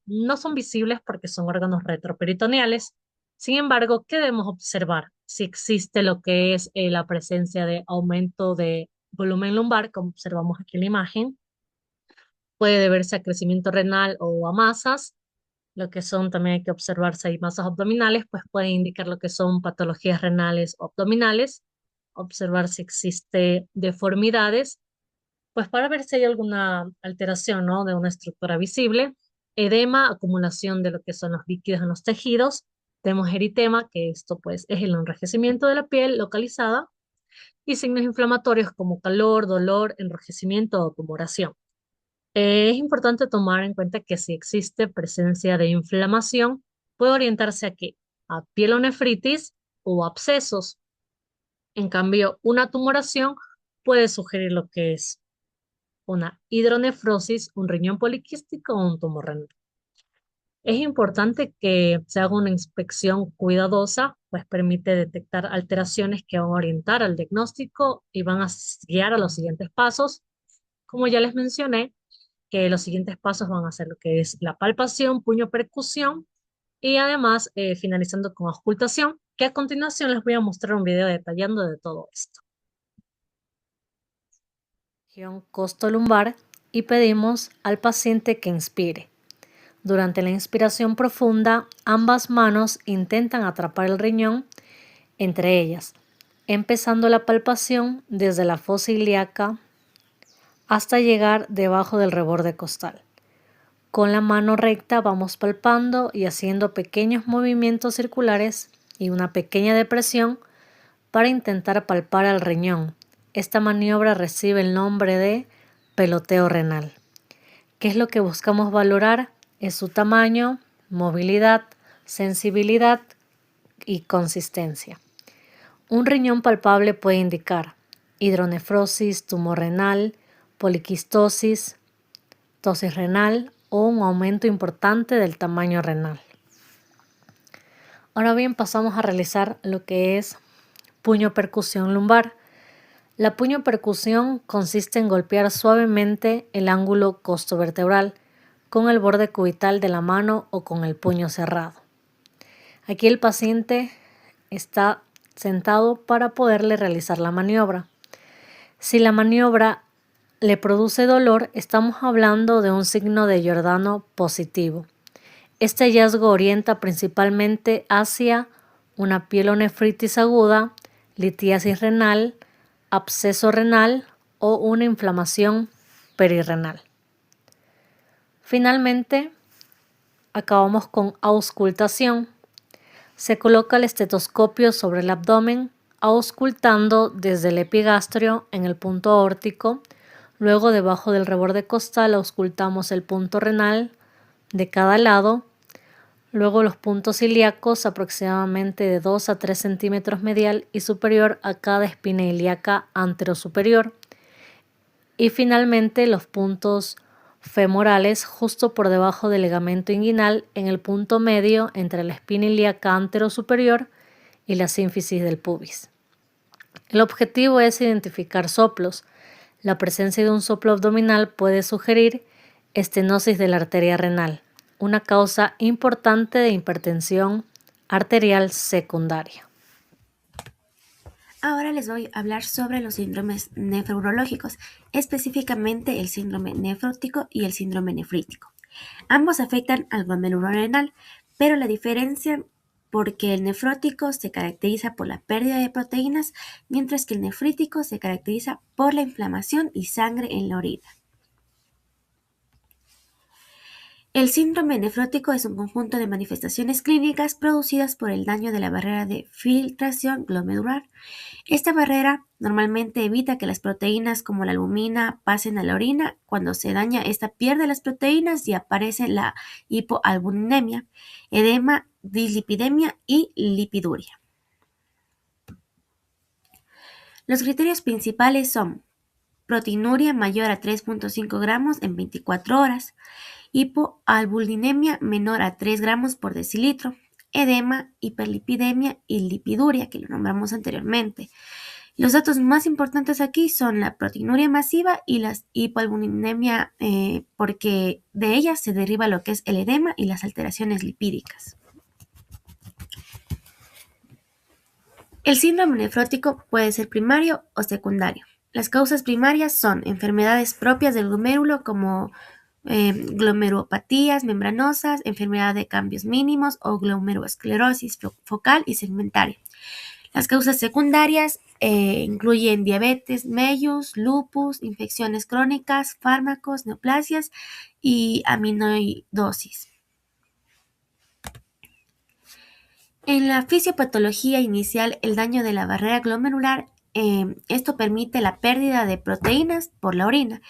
no son visibles porque son órganos retroperitoneales. Sin embargo, ¿qué debemos observar? Si existe lo que es la presencia de aumento de volumen lumbar, como observamos aquí en la imagen, puede deberse a crecimiento renal o a masas. Lo que son, también hay que observar si hay masas abdominales, pues puede indicar lo que son patologías renales o abdominales. Observar si existe deformidades, pues para ver si hay alguna alteración, ¿no? De una estructura visible. Edema, acumulación de lo que son los líquidos en los tejidos. Tenemos eritema, que esto pues es el enrojecimiento de la piel localizada. Y signos inflamatorios como calor, dolor, enrojecimiento o tumoración. Es importante tomar en cuenta que si existe presencia de inflamación, puede orientarse a qué? A pielonefritis o abscesos. En cambio, una tumoración puede sugerir lo que es una hidronefrosis, un riñón poliquístico o un tumor renal. Es importante que se haga una inspección cuidadosa, pues permite detectar alteraciones que van a orientar al diagnóstico y van a guiar a los siguientes pasos. Como ya les mencioné, que los siguientes pasos van a ser lo que es la palpación, puño percusión y además finalizando con auscultación, que a continuación les voy a mostrar un video detallando de todo esto. Región costolumbar y pedimos al paciente que inspire. Durante la inspiración profunda, ambas manos intentan atrapar el riñón entre ellas, empezando la palpación desde la fosa ilíaca hasta llegar debajo del reborde costal. Con la mano recta vamos palpando y haciendo pequeños movimientos circulares y una pequeña depresión para intentar palpar el riñón. Esta maniobra recibe el nombre de peloteo renal. ¿Qué es lo que buscamos valorar? Es su tamaño, movilidad, sensibilidad y consistencia. Un riñón palpable puede indicar hidronefrosis, tumor renal, poliquistosis, tosis renal o un aumento importante del tamaño renal. Ahora bien, pasamos a realizar lo que es puño percusión lumbar. La puño percusión consiste en golpear suavemente el ángulo costovertebral con el borde cubital de la mano o con el puño cerrado. Aquí el paciente está sentado para poderle realizar la maniobra. Si la maniobra le produce dolor, estamos hablando de un signo de Giordano positivo. Este hallazgo orienta principalmente hacia una pielonefritis aguda, litiasis renal, absceso renal o una inflamación perirrenal. Finalmente, acabamos con auscultación. Se coloca el estetoscopio sobre el abdomen, auscultando desde el epigastrio en el punto aórtico. Luego, debajo del reborde costal, auscultamos el punto renal de cada lado. Luego, los puntos ilíacos aproximadamente de 2 a 3 centímetros medial y superior a cada espina ilíaca anterosuperior. Y finalmente, los puntos femorales justo por debajo del ligamento inguinal en el punto medio entre la espina ilíaca anterosuperior y la sínfisis del pubis. El objetivo es identificar soplos. La presencia de un soplo abdominal puede sugerir estenosis de la arteria renal, una causa importante de hipertensión arterial secundaria. Ahora les voy a hablar sobre los síndromes nefrourológicos, específicamente el síndrome nefrótico y el síndrome nefrítico. Ambos afectan al glomérulo renal, pero la diferencia porque el nefrótico se caracteriza por la pérdida de proteínas, mientras que el nefrítico se caracteriza por la inflamación y sangre en la orina. El síndrome nefrótico es un conjunto de manifestaciones clínicas producidas por el daño de la barrera de filtración glomerular. Esta barrera normalmente evita que las proteínas como la albumina pasen a la orina. Cuando se daña, esta pierde las proteínas y aparece la hipoalbuminemia, edema, dislipidemia y lipiduria. Los criterios principales son proteinuria mayor a 3.5 gramos en 24 horas, hipoalbuminemia menor a 3 gramos por decilitro, edema, hiperlipidemia y lipiduria, que lo nombramos anteriormente. Los datos más importantes aquí son la proteinuria masiva y la hipoalbuminemia, porque de ellas se deriva lo que es el edema y las alteraciones lipídicas. El síndrome nefrótico puede ser primario o secundario. Las causas primarias son enfermedades propias del glomérulo como glomerulopatías membranosas, enfermedad de cambios mínimos o glomerulosclerosis focal y segmentaria. Las causas secundarias incluyen diabetes mellitus, lupus, infecciones crónicas, fármacos, neoplasias y aminoidosis. En la fisiopatología inicial, el daño de la barrera glomerular, esto permite la pérdida de proteínas por la orina,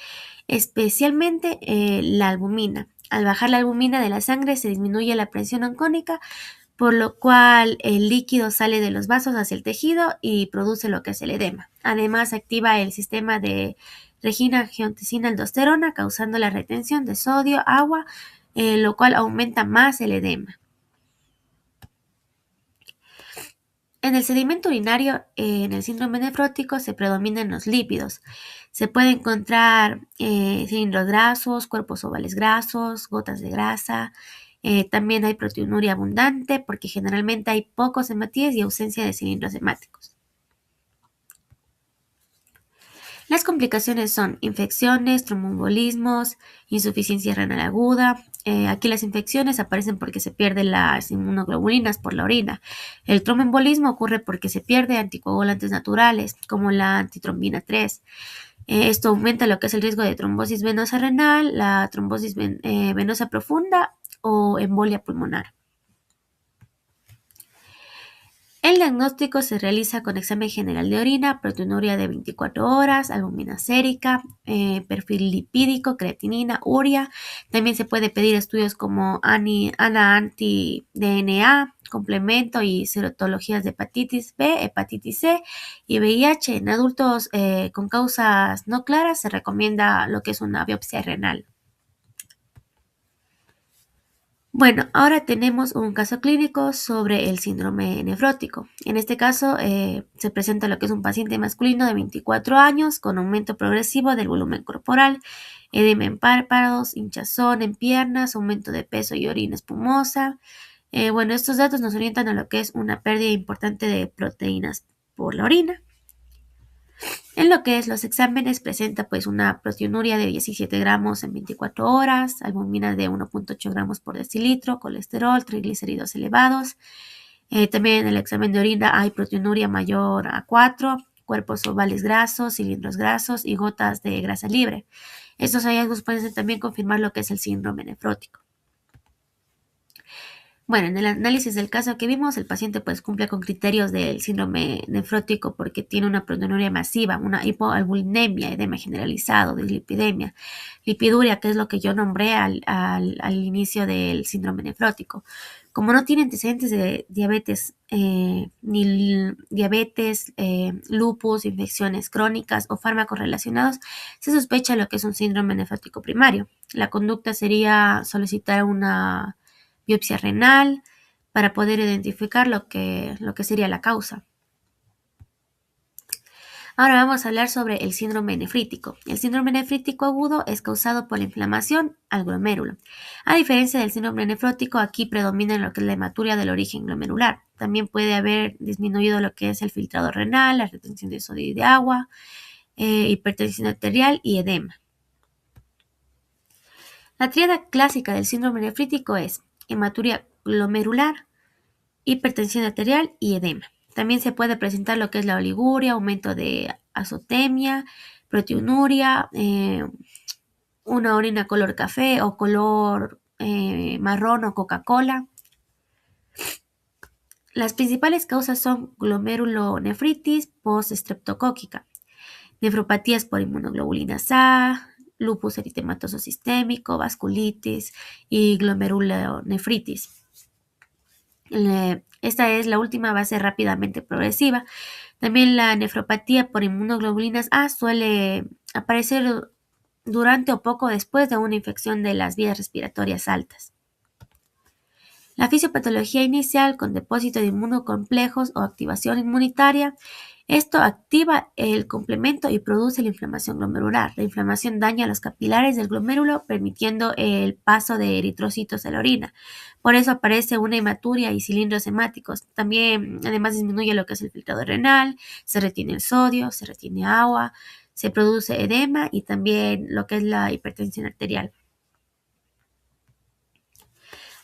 especialmente la albumina. Al bajar la albumina de la sangre se disminuye la presión oncónica, por lo cual el líquido sale de los vasos hacia el tejido y produce lo que es el edema. Además, activa el sistema de regina-angiotensina-aldosterona, causando la retención de sodio, agua, lo cual aumenta más el edema. En el sedimento urinario, en el síndrome nefrótico, se predominan los lípidos. Se puede encontrar cilindros grasos, cuerpos ovales grasos, gotas de grasa. También hay proteinuria abundante porque generalmente hay pocos hematíes y ausencia de cilindros hemáticos. Las complicaciones son infecciones, tromboembolismos, insuficiencia renal aguda. Aquí las infecciones aparecen porque se pierden las inmunoglobulinas por la orina. El tromboembolismo ocurre porque se pierde anticoagulantes naturales, como la antitrombina 3. Esto aumenta lo que es el riesgo de trombosis venosa renal, la trombosis venosa profunda o embolia pulmonar. El diagnóstico se realiza con examen general de orina, proteinuria de 24 horas, albúmina sérica, perfil lipídico, creatinina, urea. También se puede pedir estudios como anti-DNA, complemento y serologías de hepatitis B, hepatitis C y VIH. En adultos con causas no claras se recomienda lo que es una biopsia renal. Bueno, ahora tenemos un caso clínico sobre el síndrome nefrótico. En este caso se presenta lo que es un paciente masculino de 24 años con aumento progresivo del volumen corporal, edema en párpados, hinchazón en piernas, aumento de peso y orina espumosa. Bueno, estos datos nos orientan a lo que es una pérdida importante de proteínas por la orina. En lo que es los exámenes presenta pues una proteinuria de 17 gramos en 24 horas, albúmina de 1.8 gramos por decilitro, colesterol, triglicéridos elevados. También en el examen de orina hay proteinuria mayor a 4, cuerpos ovales grasos, cilindros grasos y gotas de grasa libre. Estos hallazgos pueden también confirmar lo que es el síndrome nefrótico. Bueno, en el análisis del caso que vimos, el paciente pues cumple con criterios del síndrome nefrótico porque tiene una proteinuria masiva, una hipoalbuminemia, edema generalizado, dislipidemia, lipiduria, que es lo que yo nombré al inicio del síndrome nefrótico. Como no tiene antecedentes de diabetes, lupus, infecciones crónicas o fármacos relacionados, se sospecha lo que es un síndrome nefrótico primario. La conducta sería solicitar una biopsia renal para poder identificar lo que sería la causa. Ahora vamos a hablar sobre el síndrome nefrítico. El síndrome nefrítico agudo es causado por la inflamación al glomérulo. A diferencia del síndrome nefrótico, aquí predomina lo que es la hematuria del origen glomerular. También puede haber disminuido lo que es el filtrado renal, la retención de sodio y de agua, hipertensión arterial y edema. La tríada clásica del síndrome nefrítico es hematuria glomerular, hipertensión arterial y edema. También se puede presentar lo que es la oliguria, aumento de azotemia, proteinuria, una orina color café o color marrón o Coca-Cola. Las principales causas son glomerulonefritis post-estreptocóquica, nefropatías por inmunoglobulinas A, lupus eritematoso sistémico, vasculitis y glomerulonefritis. Esta es la última, va a ser rápidamente progresiva. También la nefropatía por inmunoglobulinas A suele aparecer durante o poco después de una infección de las vías respiratorias altas. La fisiopatología inicial con depósito de inmunocomplejos o activación inmunitaria. Esto activa el complemento y produce la inflamación glomerular. La inflamación daña los capilares del glomérulo, permitiendo el paso de eritrocitos a la orina. Por eso aparece una hematuria y cilindros hemáticos. También, además, disminuye lo que es el filtrado renal, se retiene el sodio, se retiene agua, se produce edema y también lo que es la hipertensión arterial.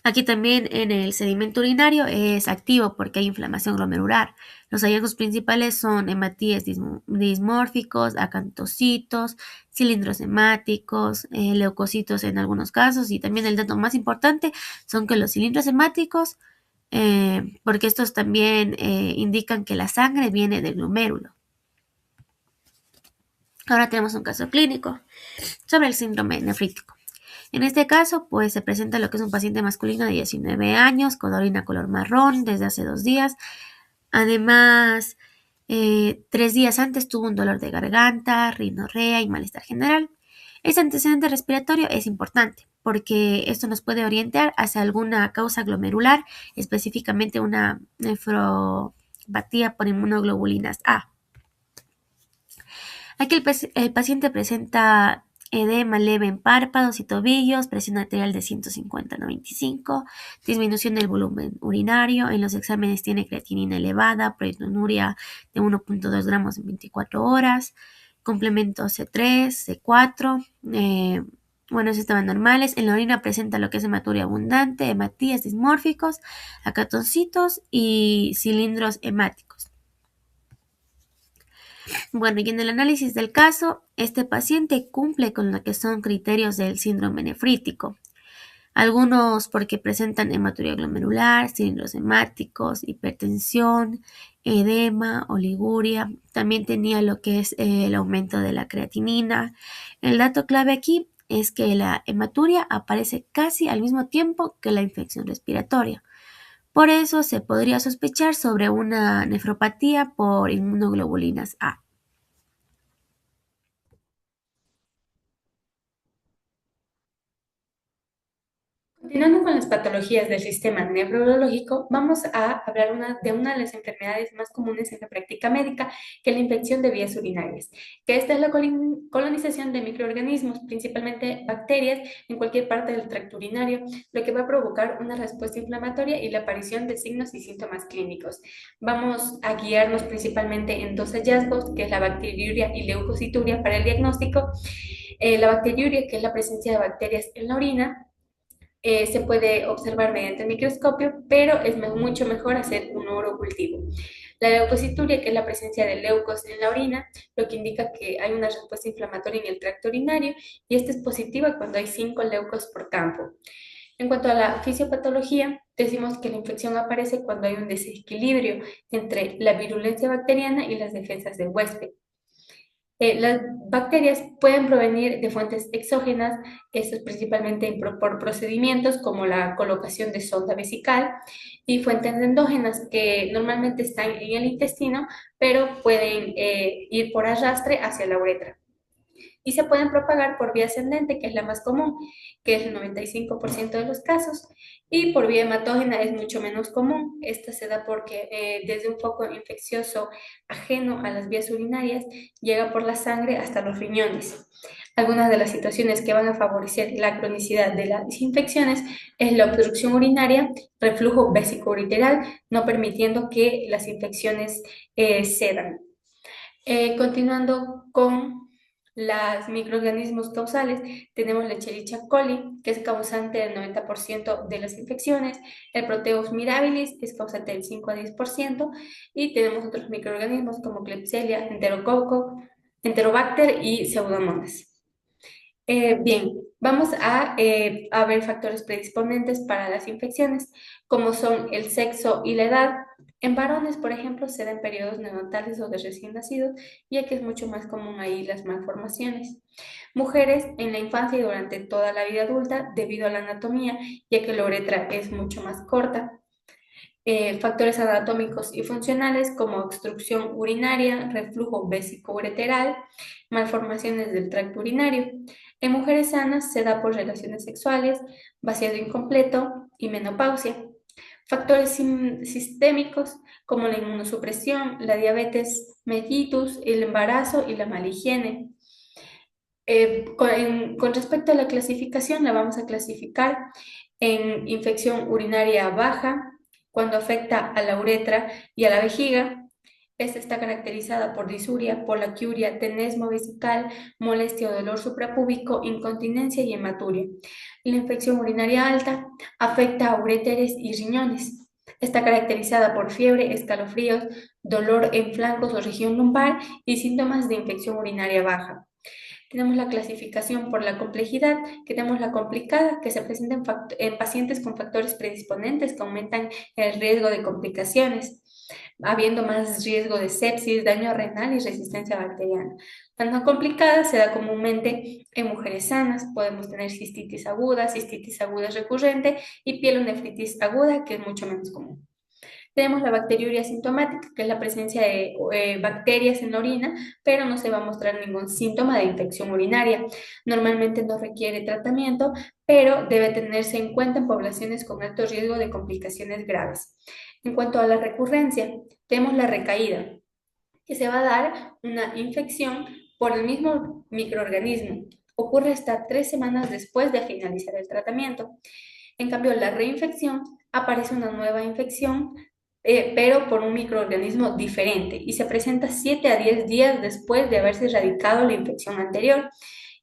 Aquí también en el sedimento urinario es activo porque hay inflamación glomerular. Los hallazgos principales son hematíes dismórficos, acantocitos, cilindros hemáticos, leucocitos en algunos casos, y también el dato más importante son que los cilindros hemáticos, porque estos también indican que la sangre viene del glomérulo. Ahora tenemos un caso clínico sobre el síndrome nefrítico. En este caso, pues se presenta lo que es un paciente masculino de 19 años con orina color marrón desde hace 2 días. Además, 3 días antes tuvo un dolor de garganta, rinorrea y malestar general. Este antecedente respiratorio es importante porque esto nos puede orientar hacia alguna causa glomerular, específicamente una nefropatía por inmunoglobulinas A. Aquí el paciente presenta edema leve en párpados y tobillos, presión arterial de 150/95, disminución del volumen urinario. En los exámenes tiene creatinina elevada, proteinuria de 1.2 gramos en 24 horas, complemento C3, C4. Esos estaban normales. En la orina presenta lo que es hematuria abundante, hematías dismórficos, acatoncitos y cilindros hemáticos. Bueno, y en el análisis del caso, este paciente cumple con lo que son criterios del síndrome nefrítico. Algunos porque presentan hematuria glomerular, cilindros hemáticos, hipertensión, edema, oliguria. También tenía lo que es el aumento de la creatinina. El dato clave aquí es que la hematuria aparece casi al mismo tiempo que la infección respiratoria. Por eso se podría sospechar sobre una nefropatía por inmunoglobulinas A. Continuando con las patologías del sistema nefrológico, vamos a hablar de una de las enfermedades más comunes en la práctica médica, que es la infección de vías urinarias, que esta es la colonización de microorganismos, principalmente bacterias, en cualquier parte del tracto urinario, lo que va a provocar una respuesta inflamatoria y la aparición de signos y síntomas clínicos. Vamos a guiarnos principalmente en dos hallazgos, que es la bacteriuria y leucocituria para el diagnóstico. La bacteriuria, que es la presencia de bacterias en la orina, se puede observar mediante el microscopio, pero es mucho mejor hacer un urocultivo. La leucocituria, que es la presencia de leucos en la orina, lo que indica que hay una respuesta inflamatoria en el tracto urinario, y esta es positiva cuando hay 5 leucos por campo. En cuanto a la fisiopatología, decimos que la infección aparece cuando hay un desequilibrio entre la virulencia bacteriana y las defensas del huésped. Las bacterias pueden provenir de fuentes exógenas, esto es principalmente por procedimientos como la colocación de sonda vesical, y fuentes endógenas que normalmente están en el intestino, pero pueden ir por arrastre hacia la uretra. Y se pueden propagar por vía ascendente, que es la más común, que es el 95% de los casos, y por vía hematógena es mucho menos común. Esta se da porque desde un foco infeccioso ajeno a las vías urinarias llega por la sangre hasta los riñones. Algunas de las situaciones que van a favorecer la cronicidad de las infecciones es la obstrucción urinaria, reflujo vesicoureteral, no permitiendo que las infecciones cedan. Continuando con los microorganismos causales, tenemos la Escherichia coli, que es causante del 90% de las infecciones, el Proteus mirabilis, que es causante del 5 a 10%, y tenemos otros microorganismos como Klebsiella, Enterococo, Enterobacter y Pseudomonas. Bien, vamos a ver factores predisponentes para las infecciones, como son el sexo y la edad. En varones, por ejemplo, se da en periodos neonatales o de recién nacidos, ya que es mucho más común ahí las malformaciones. Mujeres en la infancia y durante toda la vida adulta, debido a la anatomía, ya que la uretra es mucho más corta. Factores anatómicos y funcionales como obstrucción urinaria, reflujo vesicoureteral, malformaciones del tracto urinario. En mujeres sanas se da por relaciones sexuales, vaciado incompleto y menopausia. Factores sistémicos como la inmunosupresión, la diabetes mellitus, el embarazo y la mala higiene. Con respecto a la clasificación, la vamos a clasificar en infección urinaria baja, cuando afecta a la uretra y a la vejiga. Esta está caracterizada por disuria, polaquiuria, tenesmo vesical, molestia o dolor suprapúbico, incontinencia y hematuria. La infección urinaria alta afecta a uréteres y riñones. Está caracterizada por fiebre, escalofríos, dolor en flancos o región lumbar y síntomas de infección urinaria baja. Tenemos la clasificación por la complejidad, que tenemos la complicada, que se presenta en pacientes con factores predisponentes que aumentan el riesgo de complicaciones, habiendo más riesgo de sepsis, daño renal y resistencia bacteriana. La no complicada se da comúnmente en mujeres sanas. Podemos tener cistitis aguda recurrente y pielonefritis aguda, que es mucho menos común. Tenemos la bacteriuria asintomática, que es la presencia de bacterias en la orina, pero no se va a mostrar ningún síntoma de infección urinaria. Normalmente no requiere tratamiento, pero debe tenerse en cuenta en poblaciones con alto riesgo de complicaciones graves. En cuanto a la recurrencia, tenemos la recaída, que se va a dar una infección por el mismo microorganismo. Ocurre hasta 3 semanas después de finalizar el tratamiento. En cambio, la reinfección aparece una nueva infección, pero por un microorganismo diferente y se presenta 7 a 10 días después de haberse erradicado la infección anterior.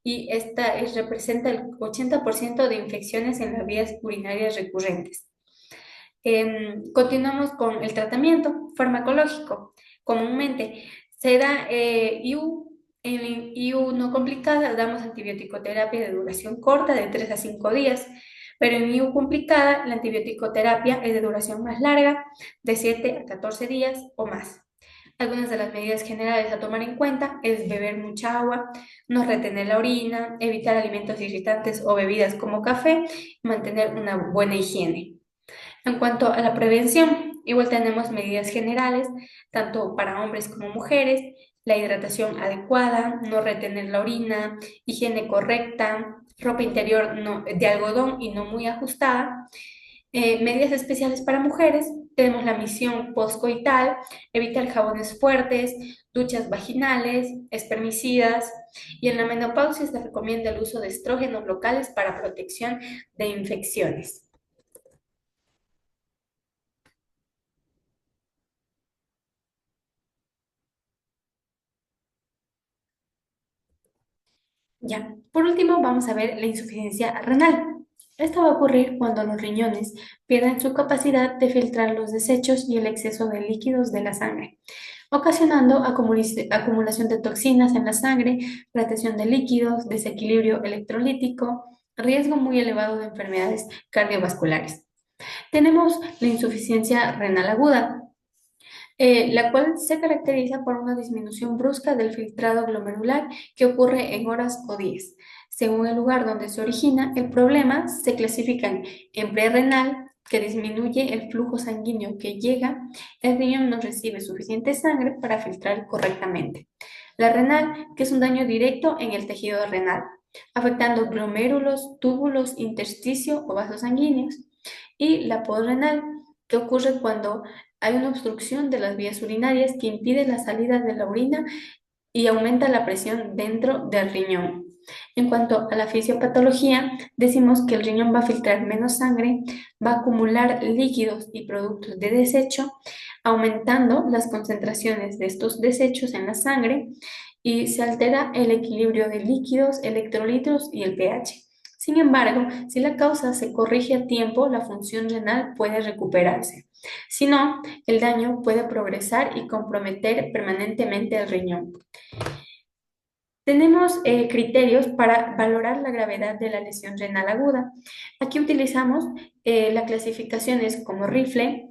Y esta representa el 80% de infecciones en las vías urinarias recurrentes. Continuamos con el tratamiento farmacológico. Comúnmente se da IU. En IU no complicada damos antibiótico-terapia de duración corta de 3 a 5 días, pero en IU complicada la antibiótico-terapia es de duración más larga, de 7 a 14 días o más. Algunas de las medidas generales a tomar en cuenta es beber mucha agua, no retener la orina, evitar alimentos irritantes o bebidas como café, y mantener una buena higiene. En cuanto a la prevención, igual tenemos medidas generales, tanto para hombres como mujeres, la hidratación adecuada, no retener la orina, higiene correcta, ropa interior de algodón y no muy ajustada. Medidas especiales para mujeres, tenemos la misión postcoital, evitar jabones fuertes, duchas vaginales, espermicidas, y en la menopausia se recomienda el uso de estrógenos locales para protección de infecciones. Ya, por último vamos a ver la insuficiencia renal. Esta va a ocurrir cuando los riñones pierden su capacidad de filtrar los desechos y el exceso de líquidos de la sangre, ocasionando acumulación de toxinas en la sangre, retención de líquidos, desequilibrio electrolítico, riesgo muy elevado de enfermedades cardiovasculares. Tenemos la insuficiencia renal aguda, la cual se caracteriza por una disminución brusca del filtrado glomerular que ocurre en horas o días. Según el lugar donde se origina, el problema se clasifican en prerrenal, que disminuye el flujo sanguíneo que llega, el riñón no recibe suficiente sangre para filtrar correctamente. La renal, que es un daño directo en el tejido renal, afectando glomérulos, túbulos, intersticio o vasos sanguíneos. Y la podrenal, que ocurre cuando hay una obstrucción de las vías urinarias que impide la salida de la orina y aumenta la presión dentro del riñón. En cuanto a la fisiopatología, decimos que el riñón va a filtrar menos sangre, va a acumular líquidos y productos de desecho, aumentando las concentraciones de estos desechos en la sangre y se altera el equilibrio de líquidos, electrolitos y el pH. Sin embargo, si la causa se corrige a tiempo, la función renal puede recuperarse. Si no, el daño puede progresar y comprometer permanentemente el riñón. Tenemos criterios para valorar la gravedad de la lesión renal aguda. Aquí utilizamos las clasificaciones como Rifle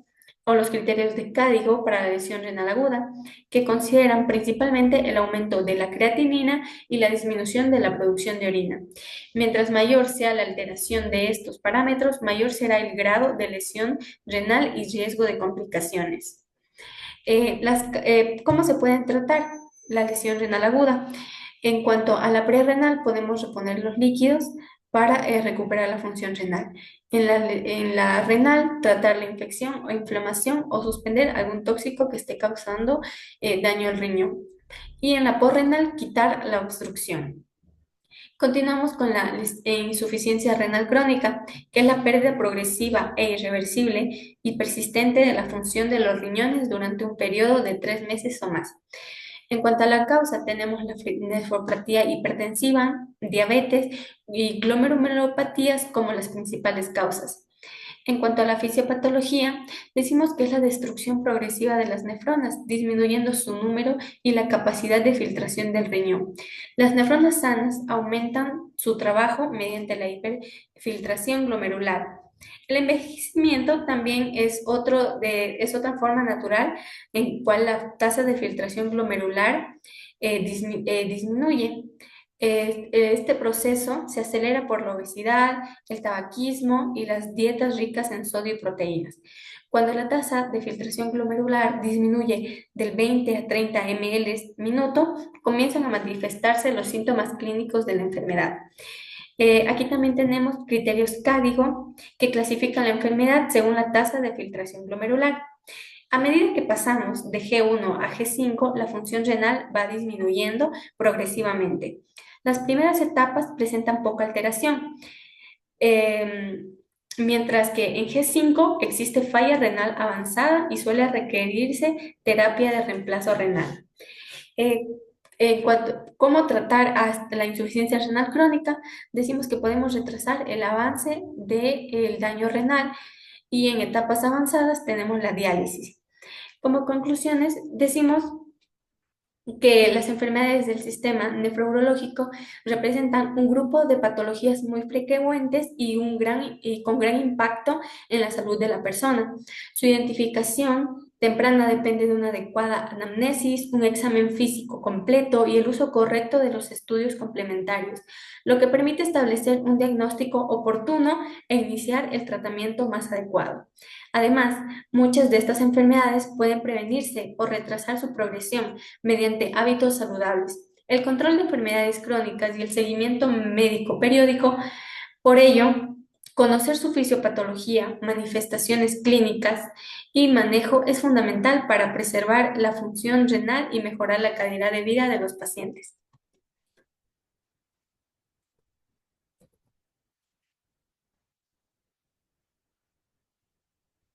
o los criterios de Cadigo para la lesión renal aguda, que consideran principalmente el aumento de la creatinina y la disminución de la producción de orina. Mientras mayor sea la alteración de estos parámetros, mayor será el grado de lesión renal y riesgo de complicaciones. ¿Cómo se pueden tratar la lesión renal aguda? En cuanto a la prerrenal, podemos reponer los líquidos para recuperar la función renal. En la renal, tratar la infección o inflamación o suspender algún tóxico que esté causando daño al riñón. Y en la posrenal, quitar la obstrucción. Continuamos con la insuficiencia renal crónica, que es la pérdida progresiva e irreversible y persistente de la función de los riñones durante un periodo de 3 meses o más. En cuanto a la causa, tenemos la nefropatía hipertensiva, diabetes y glomerulopatías como las principales causas. En cuanto a la fisiopatología, decimos que es la destrucción progresiva de las nefronas, disminuyendo su número y la capacidad de filtración del riñón. Las nefronas sanas aumentan su trabajo mediante la hiperfiltración glomerular. El envejecimiento también es otra forma natural en cual la tasa de filtración glomerular disminuye. Este proceso se acelera por la obesidad, el tabaquismo y las dietas ricas en sodio y proteínas. Cuando la tasa de filtración glomerular disminuye del 20 a 30 ml minuto, comienzan a manifestarse los síntomas clínicos de la enfermedad. Aquí también tenemos criterios CADIGO que clasifican la enfermedad según la tasa de filtración glomerular. A medida que pasamos de G1 a G5, la función renal va disminuyendo progresivamente. Las primeras etapas presentan poca alteración, mientras que en G5 existe falla renal avanzada y suele requerirse terapia de reemplazo renal. En cuanto a cómo tratar hasta la insuficiencia renal crónica, decimos que podemos retrasar el avance del daño renal y en etapas avanzadas tenemos la diálisis. Como conclusiones, decimos que las enfermedades del sistema nefrourológico representan un grupo de patologías muy frecuentes y con gran impacto en la salud de la persona. Su identificación temprana depende de una adecuada anamnesis, un examen físico completo y el uso correcto de los estudios complementarios, lo que permite establecer un diagnóstico oportuno e iniciar el tratamiento más adecuado. Además, muchas de estas enfermedades pueden prevenirse o retrasar su progresión mediante hábitos saludables. El control de enfermedades crónicas y el seguimiento médico periódico, por ello, conocer su fisiopatología, manifestaciones clínicas y manejo es fundamental para preservar la función renal y mejorar la calidad de vida de los pacientes.